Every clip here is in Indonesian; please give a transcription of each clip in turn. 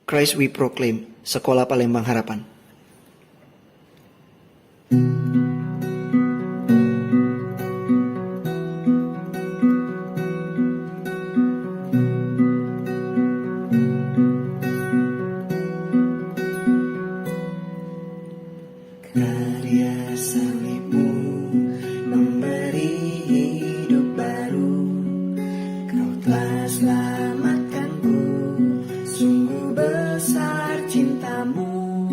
Christ We Proclaim, Sekolah Palembang Harapan. Karya salibmu memberi hidup baru, Kau telah selamatkanku, sungguh besar cintamu,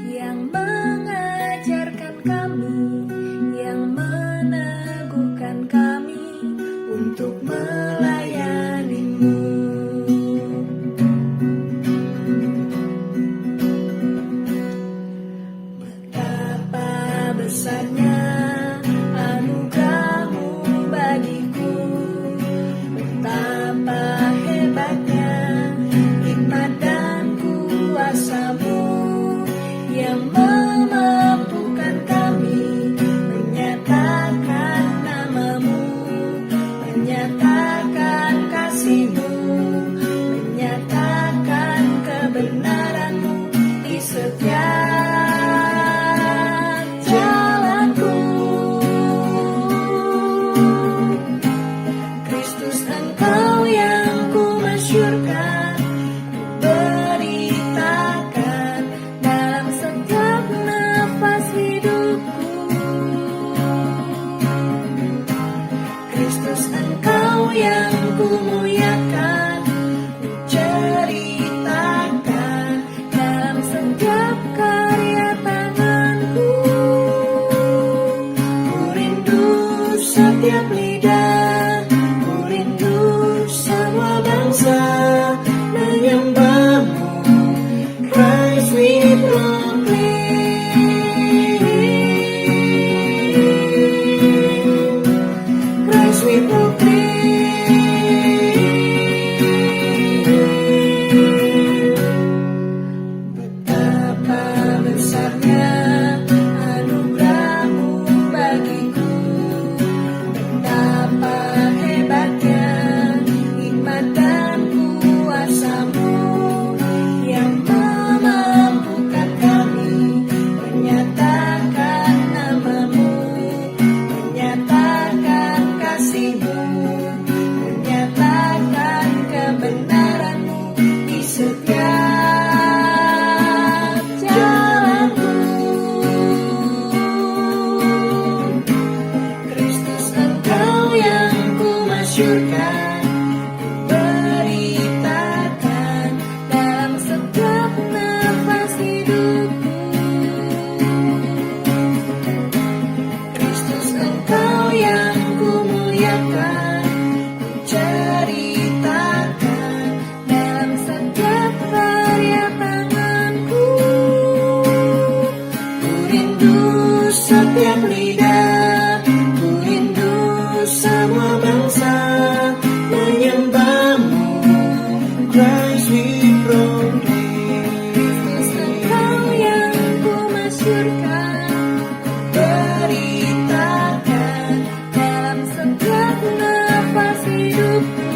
yang mengajarkan kami, yang meneguhkan kami untuk melayanimu. Betapa besarnya anugerahmu bagiku, betapa hebatnya hikmat dan kuasamu yang memampukan kami menyatakan namamu, menyatakan kasihmu, menyatakan kebenaranmu di setiap jalanku. Kristus, Engkau yang ku masyurkan, beritakan dalam setiap nafas hidupku. Kristus, Engkau yang ku muliakan, ku ceritakan dalam setiap karya tanganku. Ku rindu setiap lidah, ku rindu semua bangsa menyembahmu. Christ we proclaim, Christ we proclaim. Betapa besarnya anugerahmu bagiku, betapa hebatnya hikmat dan kuasamu yang memampukan kami menyatakan namamu, menyatakan kasihmu, menyatakan kebenaranmu di setiap jalanku. Kristus, Engkau yang ku masyurkan, beritakan dalam setiap nafas hidupku. Kristus, Engkau yang ku muliakan, ku ceritakan dalam setiap karya tanganku. Ku rindu setiap lidah, ku rindu semua bangsa menyembahmu. Christ we proclaim. Kristus, Engkau yang ku masyurkan, beritakan dalam setiap nafas hidupku.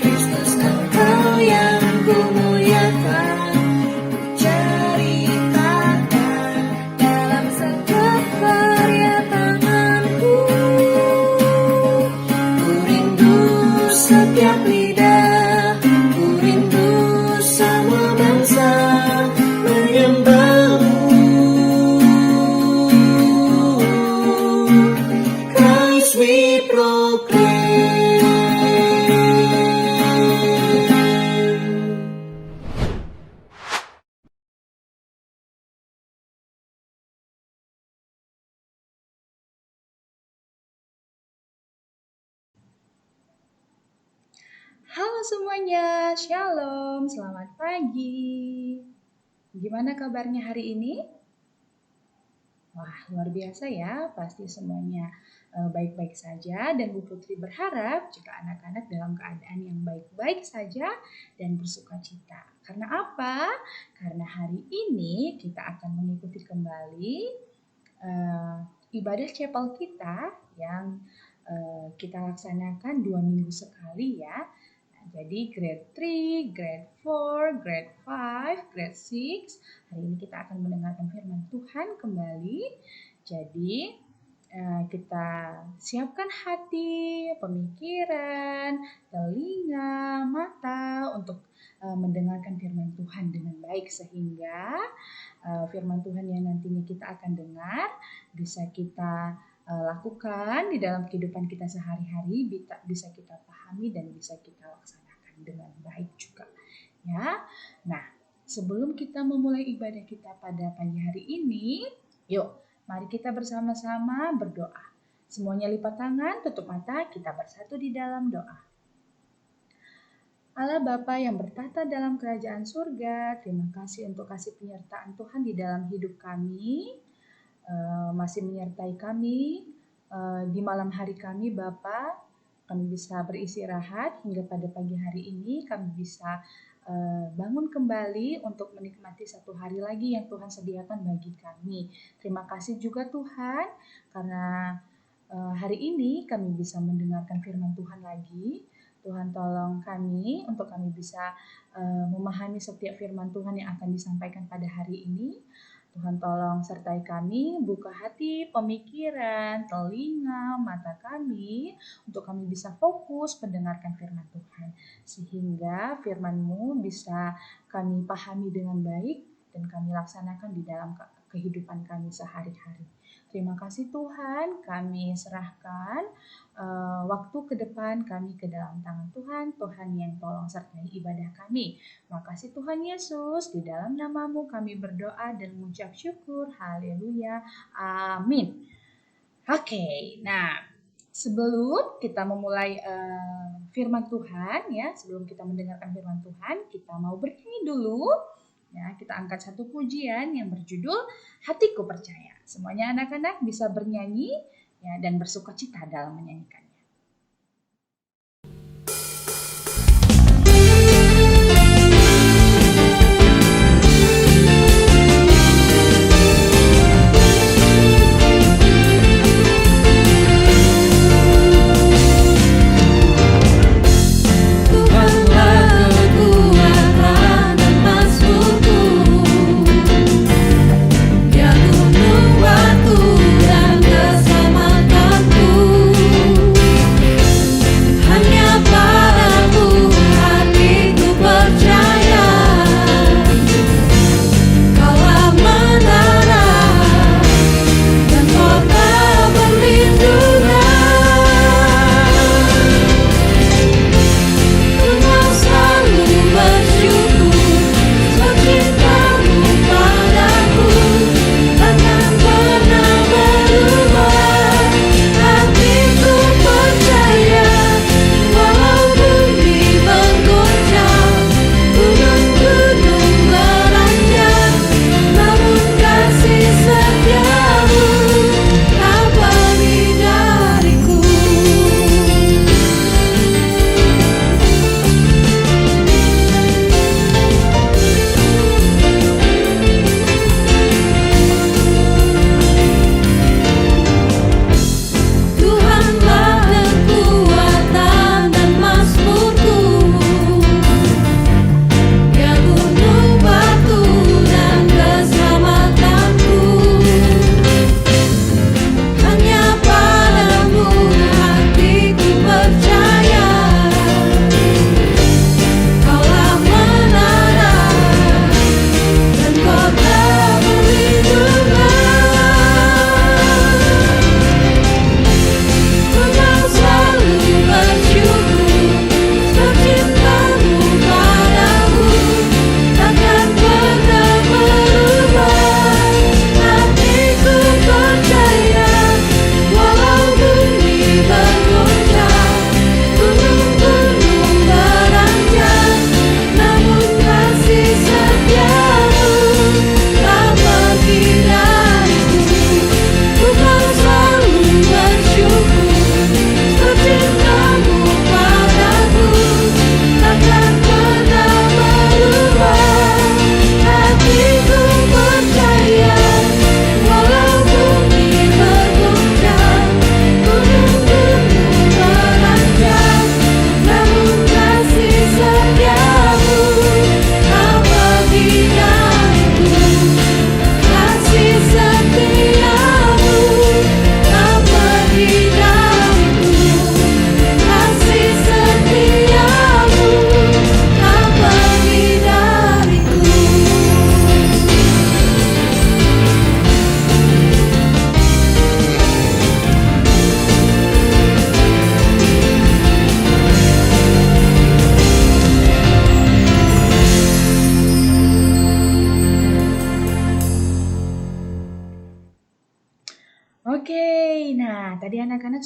Kristus, Engkau yang ku muliakan, ku ceritakan dalam setiap karya tanganku. Ku rindu setiap lidah, ku rindu semua bangsa menyembahmu. Christ we proclaim. Halo semuanya, Shalom, selamat pagi. Gimana kabarnya hari ini? Wah, luar biasa ya, pasti semuanya baik-baik saja, dan Bu Putri berharap jika anak-anak dalam keadaan yang baik-baik saja dan bersuka cita. Karena apa? Karena hari ini kita akan mengikuti kembali ibadah chapel kita yang kita laksanakan 2 minggu sekali ya. Jadi grade 3, grade 4, grade 5, grade 6. Hari ini kita akan mendengarkan firman Tuhan kembali. Jadi kita siapkan hati, pemikiran, telinga, mata untuk mendengarkan firman Tuhan dengan baik sehingga firman Tuhan yang nantinya kita akan dengar bisa kita lakukan di dalam kehidupan kita sehari-hari, bisa kita pahami dan bisa kita laksanakan dengan baik juga ya. Nah, sebelum kita memulai ibadah kita pada pagi hari ini, yuk mari kita bersama-sama berdoa. Semuanya lipat tangan, tutup mata, kita bersatu di dalam doa. Allah Bapa yang bertata dalam kerajaan surga, terima kasih untuk kasih penyertaan Tuhan di dalam hidup kami. Masih menyertai kami di malam hari kami Bapa. Kami bisa beristirahat hingga pada pagi hari ini kami bisa bangun kembali untuk menikmati satu hari lagi yang Tuhan sediakan bagi kami. Terima kasih juga Tuhan karena hari ini kami bisa mendengarkan firman Tuhan lagi. Tuhan tolong kami untuk kami bisa memahami setiap firman Tuhan yang akan disampaikan pada hari ini. Tuhan tolong sertai kami, buka hati, pemikiran, telinga, mata kami, untuk kami bisa fokus mendengarkan firman Tuhan. Sehingga firman-Mu bisa kami pahami dengan baik dan kami laksanakan di dalam kehidupan kami sehari-hari. Terima kasih Tuhan, kami serahkan waktu ke depan kami ke dalam tangan Tuhan. Tuhan yang tolong sertai ibadah kami. Terima kasih Tuhan Yesus, di dalam nama-Mu kami berdoa dan mengucap syukur. Haleluya, amin. Oke, nah sebelum kita memulai firman Tuhan ya, sebelum kita mendengarkan firman Tuhan, kita mau bernyanyi dulu. Ya, kita angkat satu pujian yang berjudul Hatiku Percaya. Semuanya anak-anak bisa bernyanyi ya, dan bersukacita dalam menyanyikannya. Yang membuatku dan keselamatan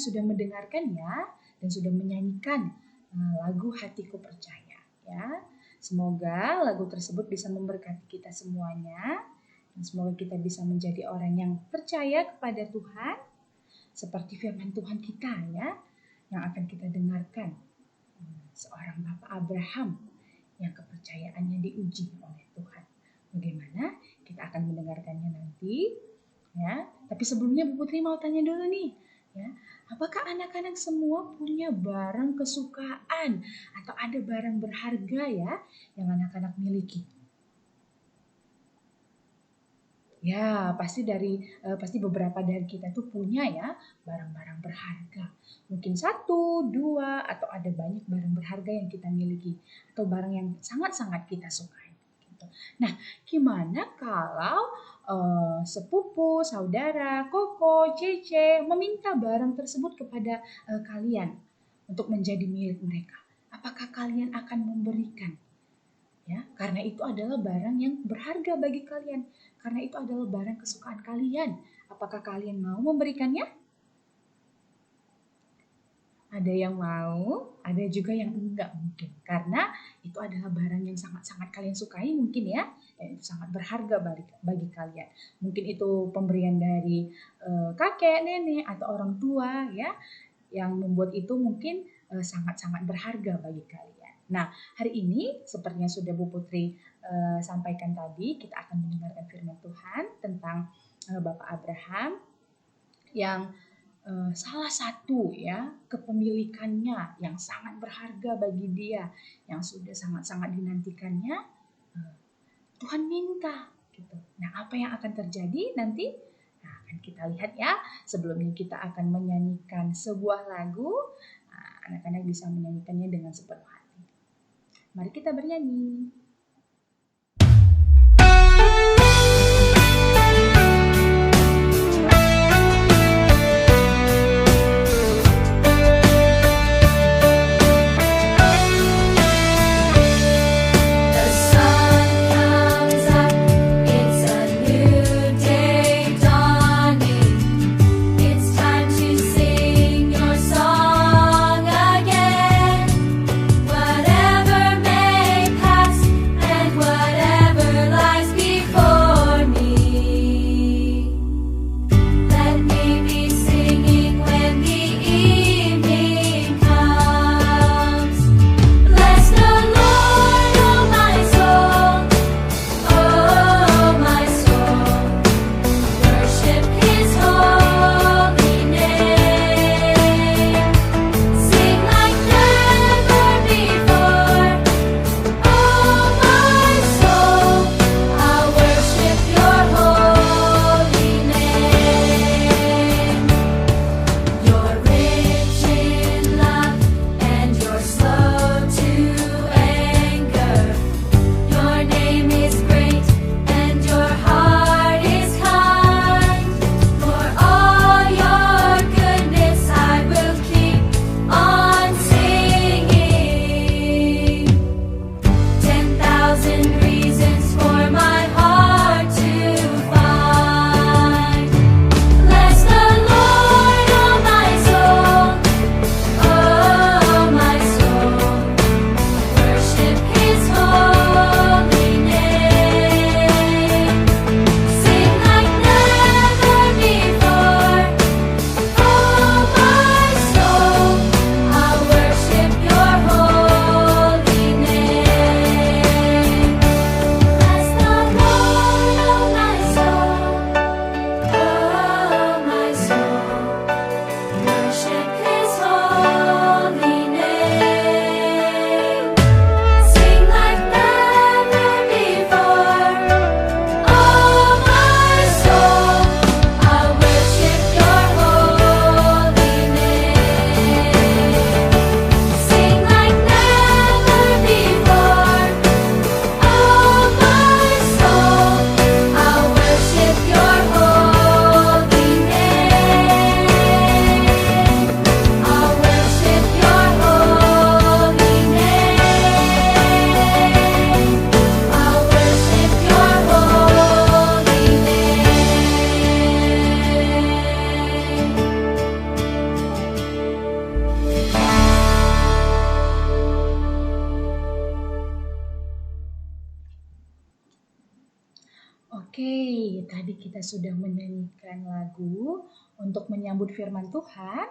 sudah mendengarkan ya dan sudah menyanyikan lagu Hatiku Percaya ya. Semoga lagu tersebut bisa memberkati kita semuanya dan semoga kita bisa menjadi orang yang percaya kepada Tuhan seperti firman Tuhan kita ya yang akan kita dengarkan. Seorang Bapak Abraham yang kepercayaannya diuji oleh Tuhan. Bagaimana? Kita akan mendengarkannya nanti ya. Tapi sebelumnya Bu Putri mau tanya dulu nih ya. Apakah anak-anak semua punya barang kesukaan atau ada barang berharga ya yang anak-anak miliki? Ya, pasti beberapa dari kita tuh punya ya barang-barang berharga. Mungkin 1, 2, atau ada banyak barang berharga yang kita miliki atau barang yang sangat-sangat kita sukai. Gitu. Nah, gimana kalau sepupu, saudara, koko, cece meminta barang tersebut kepada kalian untuk menjadi milik mereka? Apakah kalian akan memberikan? Ya, karena itu adalah barang yang berharga bagi kalian. Karena itu adalah barang kesukaan kalian. Apakah kalian mau memberikannya? Ada yang mau, ada juga yang enggak mungkin. Karena itu adalah barang yang sangat-sangat kalian sukai mungkin ya. Dan itu sangat berharga bagi kalian. Mungkin itu pemberian dari kakek, nenek, atau orang tua ya. Yang membuat itu mungkin sangat-sangat berharga bagi kalian. Nah, hari ini seperti yang sudah Bu Putri sampaikan tadi, kita akan mendengarkan firman Tuhan tentang Bapak Abraham yang salah satu ya kepemilikannya yang sangat berharga bagi dia, yang sudah sangat-sangat dinantikannya, Tuhan minta gitu. Nah, apa yang akan terjadi nanti? Nah, akan kita lihat ya. Sebelumnya kita akan menyanyikan sebuah lagu. Nah, anak-anak bisa menyanyikannya dengan sepenuh hati. Mari kita bernyanyi. Whatever may pass, tadi kita sudah menyanyikan lagu untuk menyambut firman Tuhan.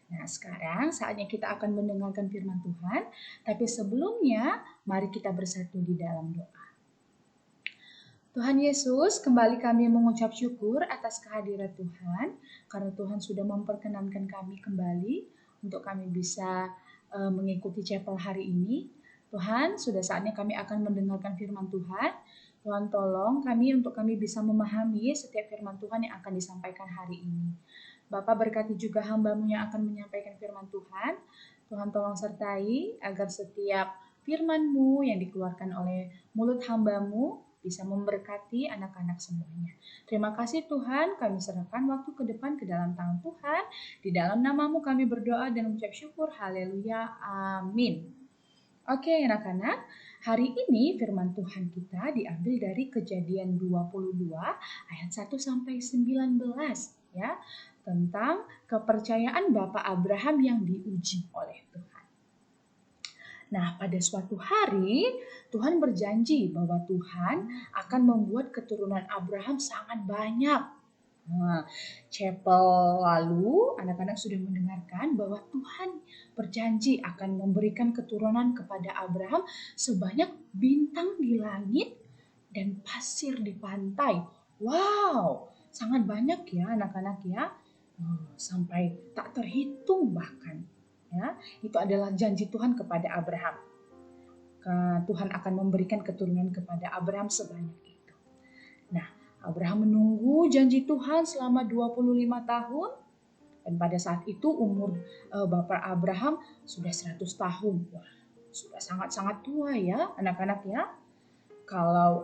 Nah, sekarang saatnya kita akan mendengarkan firman Tuhan. Tapi sebelumnya, mari kita bersatu di dalam doa. Tuhan Yesus, kembali kami mengucap syukur atas kehadiran Tuhan, karena Tuhan sudah memperkenankan kami kembali untuk kami bisa mengikuti chapel hari ini. Tuhan, sudah saatnya kami akan mendengarkan firman Tuhan. Tuhan tolong kami untuk kami bisa memahami setiap firman Tuhan yang akan disampaikan hari ini. Bapak berkati juga hamba-Mu yang akan menyampaikan firman Tuhan. Tuhan tolong sertai agar setiap firman-Mu yang dikeluarkan oleh mulut hamba-Mu bisa memberkati anak-anak semuanya. Terima kasih Tuhan, kami serahkan waktu ke depan ke dalam tangan Tuhan. Di dalam nama-Mu kami berdoa dan mengucap syukur. Haleluya. Amin. Oke anak-anak, hari ini firman Tuhan kita diambil dari Kejadian 22 ayat 1 sampai 19 ya, tentang kepercayaan Bapak Abraham yang diuji oleh Tuhan. Nah, pada suatu hari Tuhan berjanji bahwa Tuhan akan membuat keturunan Abraham sangat banyak. Nah, chapel lalu anak-anak sudah mendengarkan bahwa Tuhan berjanji akan memberikan keturunan kepada Abraham sebanyak bintang di langit dan pasir di pantai. Wow, sangat banyak ya anak-anak ya. Sampai tak terhitung bahkan. Ya, itu adalah janji Tuhan kepada Abraham. Tuhan akan memberikan keturunan kepada Abraham sebanyak itu. Nah, Abraham menunggu janji Tuhan selama 25 tahun. Dan pada saat itu umur Bapak Abraham sudah 100 tahun. Wah, sudah sangat-sangat tua ya anak-anak ya. Kalau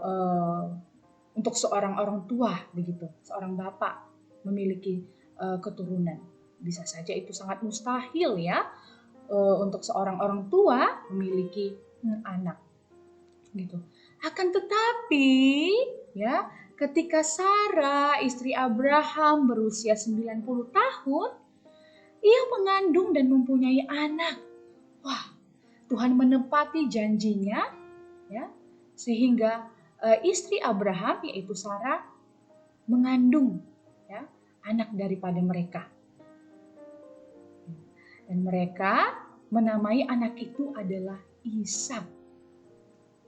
untuk seorang orang tua begitu, seorang bapak memiliki keturunan. Bisa saja itu sangat mustahil ya untuk seorang orang tua memiliki anak. Gitu. Akan tetapi ya, ketika Sarah, istri Abraham berusia 90 tahun, ia mengandung dan mempunyai anak. Wah, Tuhan menepati janjinya ya, sehingga istri Abraham yaitu Sarah mengandung ya, anak daripada mereka. Dan mereka menamai anak itu adalah Ishak.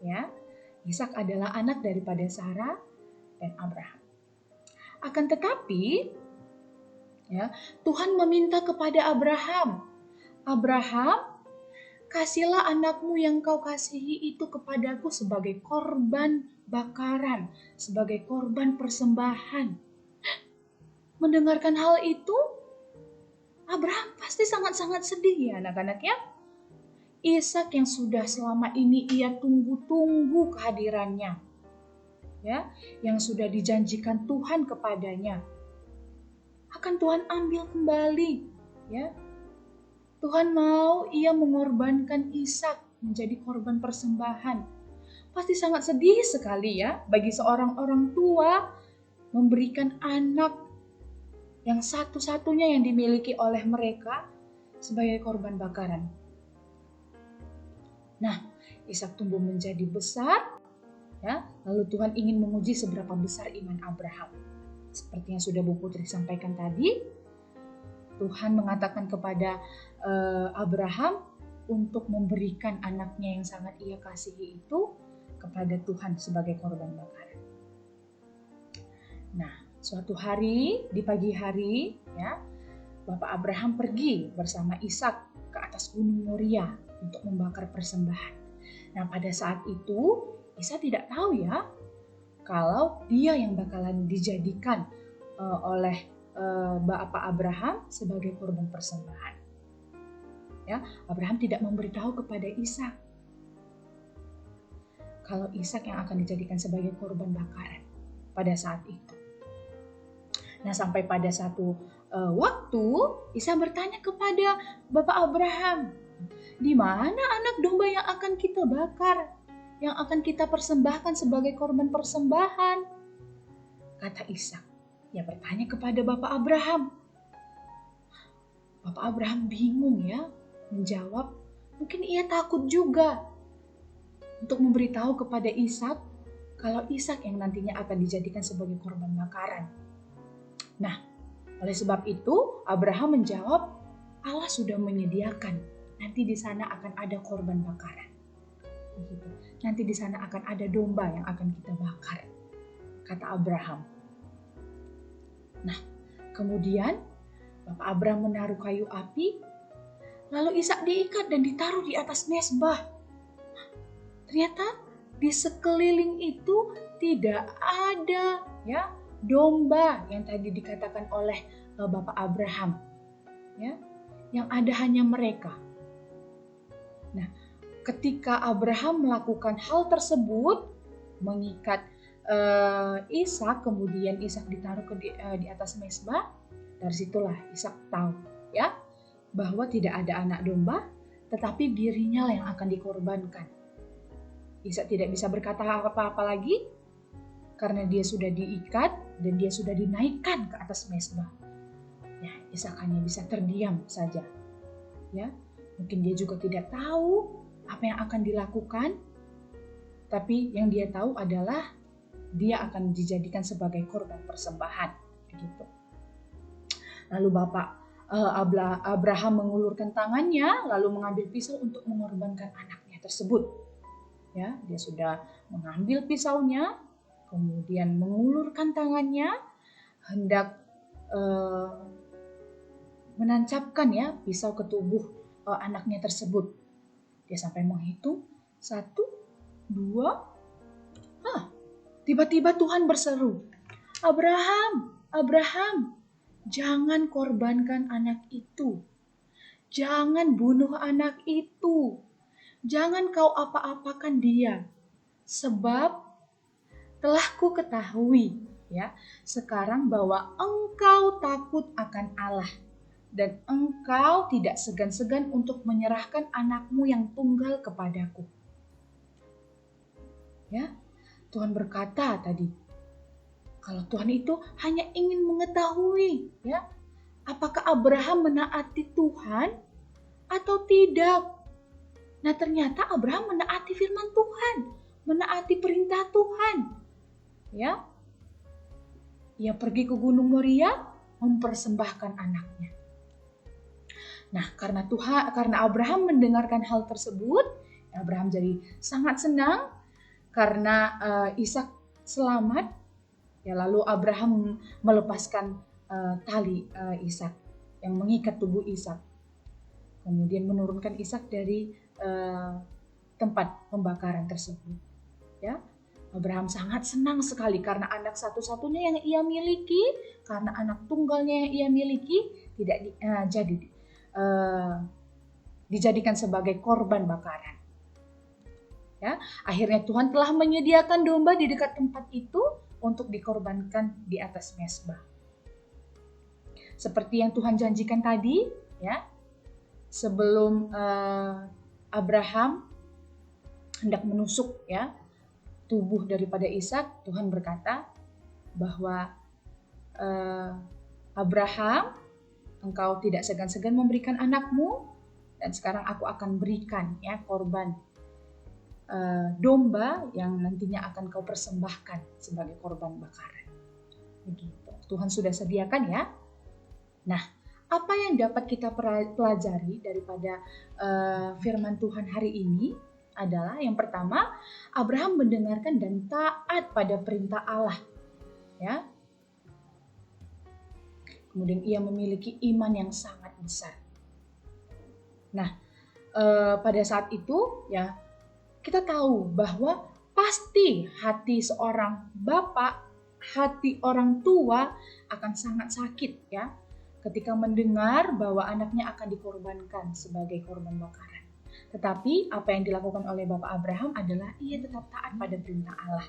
Ya, Ishak adalah anak daripada Sarah dan Abraham. Akan tetapi, ya, Tuhan meminta kepada Abraham, kasihlah anakmu yang kau kasihi itu kepadaku sebagai korban bakaran, sebagai korban persembahan. Mendengarkan hal itu, Abraham pasti sangat-sangat sedih ya anak-anak ya. Ishak yang sudah selama ini ia tunggu-tunggu kehadirannya, ya, yang sudah dijanjikan Tuhan kepadanya, akan Tuhan ambil kembali, ya. Tuhan mau ia mengorbankan Ishak menjadi korban persembahan. Pasti sangat sedih sekali ya bagi seorang orang tua memberikan anak yang satu-satunya yang dimiliki oleh mereka sebagai korban bakaran. Nah, Ishak tumbuh menjadi besar, ya. Lalu Tuhan ingin menguji seberapa besar iman Abraham. Seperti yang sudah Bu Putri sampaikan tadi, Tuhan mengatakan kepada Abraham untuk memberikan anaknya yang sangat ia kasihi itu kepada Tuhan sebagai korban bakaran. Nah, suatu hari di pagi hari, ya, Bapak Abraham pergi bersama Ishak ke atas Gunung Moria untuk membakar persembahan. Nah, pada saat itu Ishak tidak tahu ya kalau dia yang bakalan dijadikan oleh Bapak Abraham sebagai korban persembahan. Ya, Abraham tidak memberitahu kepada Ishak kalau Ishak yang akan dijadikan sebagai korban bakaran pada saat itu. Nah, sampai pada satu waktu Ishak bertanya kepada Bapak Abraham, di mana anak domba yang akan kita bakar, yang akan kita persembahkan sebagai korban persembahan? Kata Ishak. Ia bertanya kepada Bapak Abraham. Bapak Abraham bingung ya menjawab. Mungkin ia takut juga untuk memberitahu kepada Ishak kalau Ishak yang nantinya akan dijadikan sebagai korban bakaran. Nah, oleh sebab itu Abraham menjawab, Allah sudah menyediakan, nanti di sana akan ada korban bakaran. Begitu. Nanti di sana akan ada domba yang akan kita bakar, kata Abraham. Nah, kemudian Bapak Abraham menaruh kayu api, lalu Ishak diikat dan ditaruh di atas mezbah. Ternyata di sekeliling itu tidak ada ya domba yang tadi dikatakan oleh Bapak Abraham. Ya, yang ada hanya mereka. Nah, ketika Abraham melakukan hal tersebut, mengikat Ishak, kemudian Ishak ditaruh di atas mezbah, dari situlah Ishak tahu ya bahwa tidak ada anak domba, tetapi dirinya yang akan dikorbankan. Ishak tidak bisa berkata apa-apa lagi karena dia sudah diikat dan dia sudah dinaikkan ke atas mezbah. Ya, Ishak hanya bisa terdiam saja. Ya, mungkin dia juga tidak tahu apa yang akan dilakukan, tapi yang dia tahu adalah dia akan dijadikan sebagai korban persembahan. Begitu. Lalu Bapak Abraham mengulurkan tangannya, lalu mengambil pisau untuk mengorbankan anaknya tersebut. Ya, dia sudah mengambil pisaunya, kemudian mengulurkan tangannya, hendak menancapkan ya pisau ke tubuh anaknya tersebut. Dia sampai menghitung 1, 2. Tiba-tiba Tuhan berseru, Abraham, Abraham, jangan korbankan anak itu. Jangan bunuh anak itu. Jangan kau apa-apakan dia. Sebab telah ku ketahui ya sekarang bahwa engkau takut akan Allah. Dan engkau tidak segan-segan untuk menyerahkan anakmu yang tunggal kepadaku. Ya, Tuhan berkata tadi, kalau Tuhan itu hanya ingin mengetahui, ya, apakah Abraham menaati Tuhan atau tidak. Nah, ternyata Abraham menaati firman Tuhan, menaati perintah Tuhan. Ya, ia pergi ke Gunung Moria mempersembahkan anaknya. Nah, karena Abraham mendengarkan hal tersebut, Abraham jadi sangat senang karena Ishak selamat. Ya, lalu Abraham melepaskan tali Ishak yang mengikat tubuh Ishak. Kemudian menurunkan Ishak dari tempat pembakaran tersebut. Ya, Abraham sangat senang sekali karena anak satu-satunya yang ia miliki, karena anak tunggalnya yang ia miliki tidak dijadikan sebagai korban bakaran. Ya, akhirnya Tuhan telah menyediakan domba di dekat tempat itu untuk dikorbankan di atas mezbah. Seperti yang Tuhan janjikan tadi, ya, sebelum Abraham hendak menusuk ya tubuh daripada Ishak, Tuhan berkata bahwa Abraham, engkau tidak segan-segan memberikan anakmu, dan sekarang aku akan berikan ya korban domba yang nantinya akan kau persembahkan sebagai korban bakaran. Begitu. Tuhan sudah sediakan ya. Nah, apa yang dapat kita pelajari daripada firman Tuhan hari ini adalah yang pertama, Abraham mendengarkan dan taat pada perintah Allah. Ya. Kemudian ia memiliki iman yang sangat besar. Nah, pada saat itu ya kita tahu bahwa pasti hati seorang bapak, hati orang tua akan sangat sakit ya ketika mendengar bahwa anaknya akan dikorbankan sebagai korban bakaran. Tetapi apa yang dilakukan oleh Bapak Abraham adalah ia tetap taat pada perintah Allah.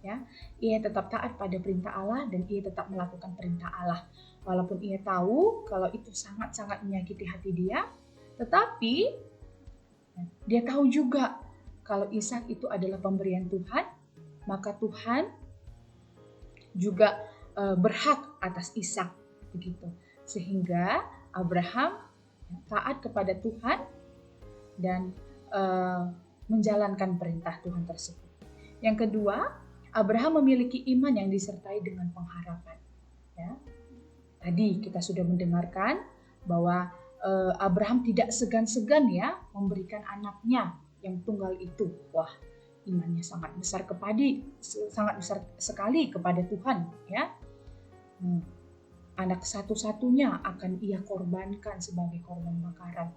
Ya, ia tetap taat pada perintah Allah dan ia tetap melakukan perintah Allah. Walaupun ia tahu kalau itu sangat-sangat menyakiti hati dia, tetapi dia tahu juga kalau Ishak itu adalah pemberian Tuhan, maka Tuhan juga berhak atas Ishak, begitu. Sehingga Abraham taat kepada Tuhan dan menjalankan perintah Tuhan tersebut. Yang kedua, Abraham memiliki iman yang disertai dengan pengharapan. Ya. Tadi kita sudah mendengarkan bahwa Abraham tidak segan-segan ya memberikan anaknya yang tunggal itu. Wah, imannya sangat besar sekali kepada Tuhan. Ya. Anak satu-satunya akan ia korbankan sebagai korban bakaran.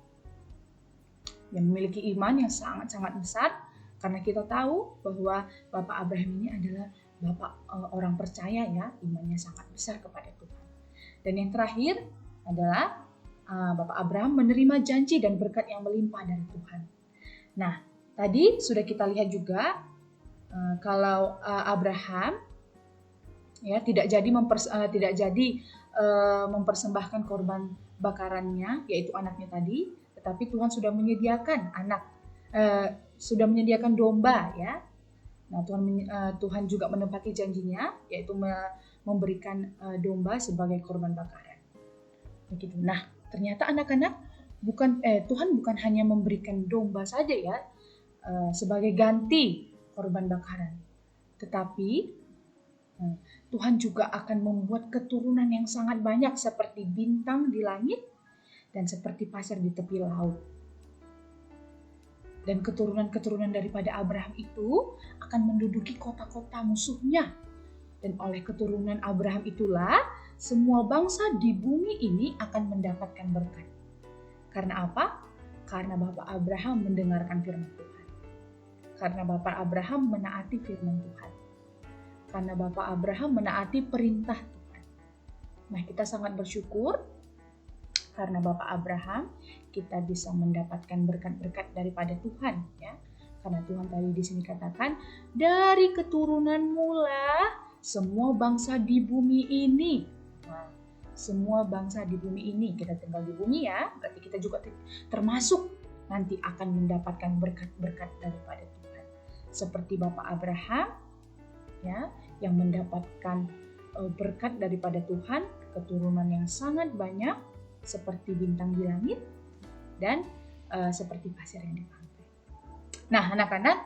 Yang memiliki iman yang sangat-sangat besar, karena kita tahu bahwa Bapak Abraham ini adalah Bapak orang percaya ya, imannya sangat besar kepada Tuhan. Dan yang terakhir adalah Bapak Abraham menerima janji dan berkat yang melimpah dari Tuhan. Nah, tadi sudah kita lihat juga kalau Abraham ya tidak jadi mempersembahkan korban bakarannya, yaitu anaknya tadi, tetapi Tuhan sudah menyediakan sudah menyediakan domba ya. Nah, Tuhan juga menepati janjinya, yaitu memberikan domba sebagai korban bakaran. Begitu. Nah, ternyata anak-anak Tuhan bukan hanya memberikan domba saja ya sebagai ganti korban bakaran, tetapi Tuhan juga akan membuat keturunan yang sangat banyak seperti bintang di langit dan seperti pasir di tepi laut. Dan keturunan-keturunan daripada Abraham itu akan menduduki kota-kota musuhnya. Dan oleh keturunan Abraham itulah semua bangsa di bumi ini akan mendapatkan berkat. Karena apa? Karena Bapak Abraham mendengarkan firman Tuhan. Karena Bapak Abraham menaati firman Tuhan. Karena Bapak Abraham menaati perintah Tuhan. Nah, kita sangat bersyukur karena Bapak Abraham kita bisa mendapatkan berkat-berkat daripada Tuhan ya. Karena Tuhan tadi di sini katakan dari keturunanmu lah semua bangsa di bumi ini. Nah, semua bangsa di bumi ini, kita tinggal di bumi ya, berarti kita juga termasuk nanti akan mendapatkan berkat-berkat daripada Tuhan. Seperti Bapak Abraham ya, yang mendapatkan berkat daripada Tuhan, keturunan yang sangat banyak seperti bintang di langit dan seperti pasir yang di pantai. Nah, anak-anak,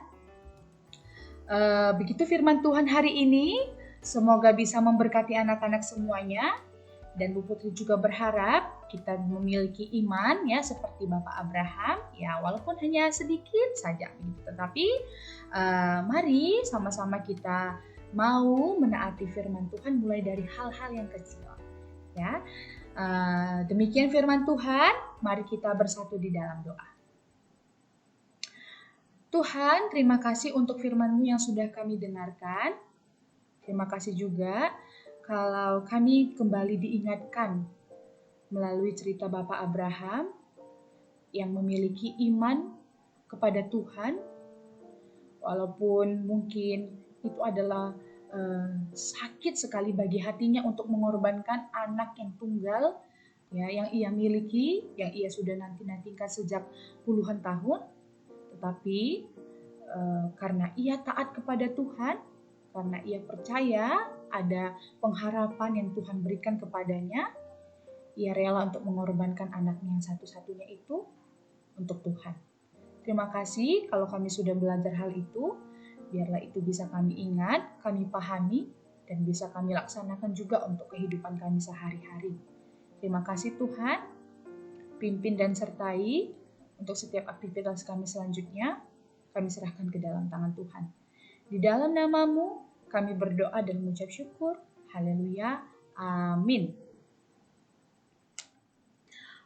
begitu firman Tuhan hari ini, semoga bisa memberkati anak-anak semuanya. Dan Bu Putri juga berharap kita memiliki iman ya seperti Bapak Abraham ya, walaupun hanya sedikit saja begitu. Tetapi mari sama-sama kita mau menaati firman Tuhan mulai dari hal-hal yang kecil ya. Demikian firman Tuhan, mari kita bersatu di dalam doa. Tuhan, terima kasih untuk firman-Mu yang sudah kami dengarkan. Terima kasih juga kalau kami kembali diingatkan melalui cerita Bapak Abraham yang memiliki iman kepada Tuhan, walaupun mungkin itu adalah sakit sekali bagi hatinya untuk mengorbankan anak yang tunggal ya, yang ia miliki, yang ia sudah nanti-nantikan sejak puluhan tahun. Tetapi karena ia taat kepada Tuhan, karena ia percaya ada pengharapan yang Tuhan berikan kepadanya, ia rela untuk mengorbankan anaknya yang satu-satunya itu untuk Tuhan. Terima kasih kalau kami sudah belajar hal itu. Biarlah itu bisa kami ingat, kami pahami, dan bisa kami laksanakan juga untuk kehidupan kami sehari-hari. Terima kasih Tuhan, pimpin dan sertai untuk setiap aktivitas kami selanjutnya, kami serahkan ke dalam tangan Tuhan. Di dalam nama-Mu, kami berdoa dan mengucap syukur. Haleluya. Amin.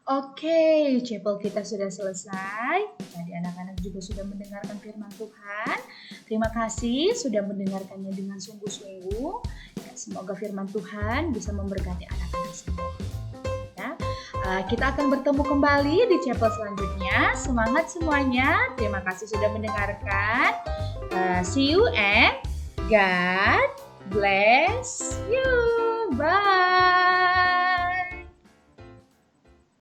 Oke, chapel kita sudah selesai. Tadi anak-anak juga sudah mendengarkan firman Tuhan. Terima kasih sudah mendengarkannya dengan sungguh-sungguh. Ya, semoga firman Tuhan bisa memberkati anak-anak semua. Ya, kita akan bertemu kembali di chapel selanjutnya. Semangat semuanya. Terima kasih sudah mendengarkan. See you and God bless you.